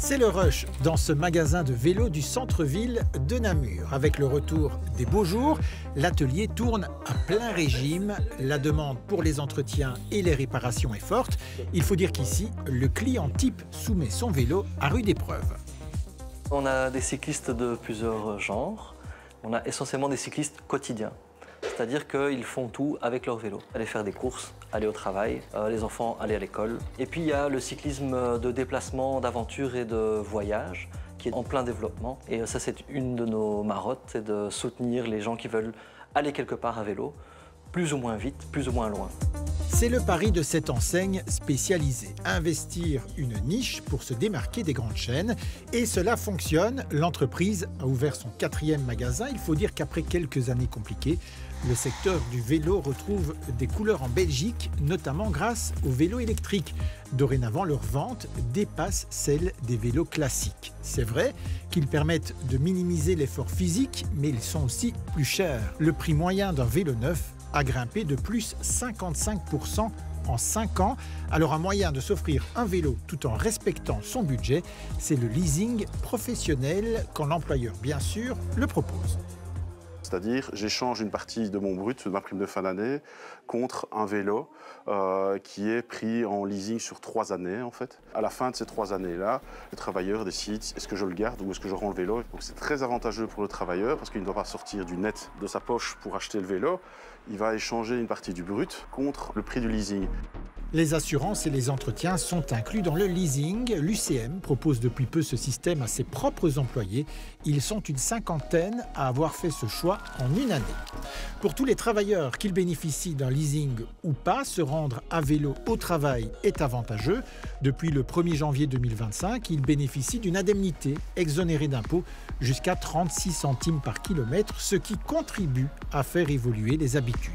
C'est le rush dans ce magasin de vélos du centre-ville de Namur. Avec le retour des beaux jours, l'atelier tourne à plein régime. La demande pour les entretiens et les réparations est forte. Il faut dire qu'ici, le client type soumet son vélo à rude épreuve. On a des cyclistes de plusieurs genres. On a essentiellement des cyclistes quotidiens. C'est-à-dire qu'ils font tout avec leur vélo. Aller faire des courses, aller au travail, les enfants aller à l'école. Et puis il y a le cyclisme de déplacement, d'aventure et de voyage qui est en plein développement. Et ça, c'est une de nos marottes, c'est de soutenir les gens qui veulent aller quelque part à vélo, plus ou moins vite, plus ou moins loin. C'est le pari de cette enseigne spécialisée. Investir une niche pour se démarquer des grandes chaînes. Et cela fonctionne. L'entreprise a ouvert son 4e magasin. Il faut dire qu'après quelques années compliquées, le secteur du vélo retrouve des couleurs en Belgique, notamment grâce aux vélos électriques. Dorénavant, leur vente dépasse celle des vélos classiques. C'est vrai qu'ils permettent de minimiser l'effort physique, mais ils sont aussi plus chers. Le prix moyen d'un vélo neuf a grimpé de plus 55% en 5 ans. Alors un moyen de s'offrir un vélo tout en respectant son budget, c'est le leasing professionnel quand l'employeur, bien sûr, le propose. C'est-à-dire, j'échange une partie de mon brut, de ma prime de fin d'année, contre un vélo qui est pris en leasing sur 3 années, en fait. À la fin de ces 3 années-là, le travailleur décide est-ce que je le garde ou est-ce que je rends le vélo. Donc c'est très avantageux pour le travailleur parce qu'il ne doit pas sortir du net de sa poche pour acheter le vélo. Il va échanger une partie du brut contre le prix du leasing. Les assurances et les entretiens sont inclus dans le leasing. L'UCM propose depuis peu ce système à ses propres employés. Ils sont une 50aine à avoir fait ce choix en une année. Pour tous les travailleurs qui bénéficient d'un leasing ou pas, se rendre à vélo au travail est avantageux. Depuis le 1er janvier 2025, ils bénéficient d'une indemnité exonérée d'impôts jusqu'à 36 centimes par kilomètre, ce qui contribue à faire évoluer les habitudes.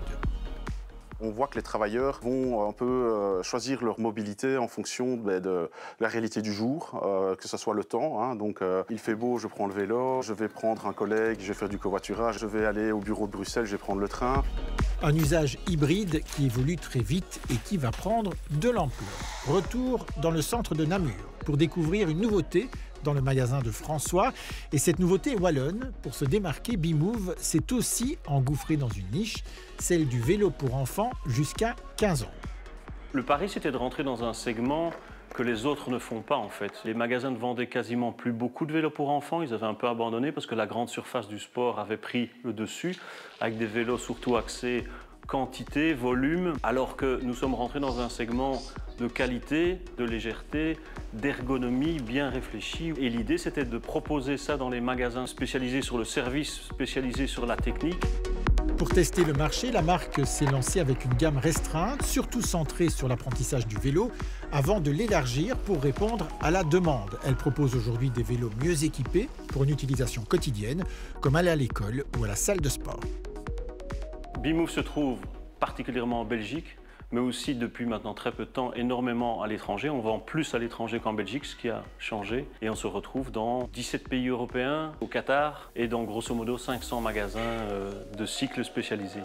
On voit que les travailleurs vont un peu choisir leur mobilité en fonction de la réalité du jour, que ce soit le temps. Donc, il fait beau, je prends le vélo, je vais prendre un collègue, je vais faire du covoiturage, je vais aller au bureau de Bruxelles, je vais prendre le train. Un usage hybride qui évolue très vite et qui va prendre de l'ampleur. Retour dans le centre de Namur pour découvrir une nouveauté dans le magasin de François. Et cette nouveauté est wallonne. Pour se démarquer, B-Move s'est aussi engouffré dans une niche, celle du vélo pour enfants jusqu'à 15 ans. Le pari, c'était de rentrer dans un segment que les autres ne font pas en fait. Les magasins ne vendaient quasiment plus beaucoup de vélos pour enfants, ils avaient un peu abandonné parce que la grande surface du sport avait pris le dessus, avec des vélos surtout axés quantité, volume, alors que nous sommes rentrés dans un segment de qualité, de légèreté, d'ergonomie bien réfléchi. Et l'idée, c'était de proposer ça dans les magasins spécialisés sur le service, spécialisés sur la technique. Pour tester le marché, la marque s'est lancée avec une gamme restreinte, surtout centrée sur l'apprentissage du vélo, avant de l'élargir pour répondre à la demande. Elle propose aujourd'hui des vélos mieux équipés pour une utilisation quotidienne, comme aller à l'école ou à la salle de sport. B-Move se trouve particulièrement en Belgique, mais aussi depuis maintenant très peu de temps énormément à l'étranger. On vend plus à l'étranger qu'en Belgique, ce qui a changé. Et on se retrouve dans 17 pays européens, au Qatar, et dans grosso modo 500 magasins de cycles spécialisés.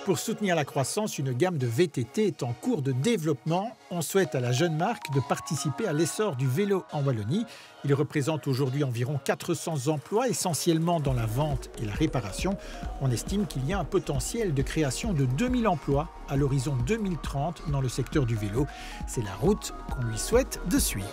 Pour soutenir la croissance, une gamme de VTT est en cours de développement. On souhaite à la jeune marque de participer à l'essor du vélo en Wallonie. Il représente aujourd'hui environ 400 emplois, essentiellement dans la vente et la réparation. On estime qu'il y a un potentiel de création de 2000 emplois à l'horizon 2030 dans le secteur du vélo. C'est la route qu'on lui souhaite de suivre.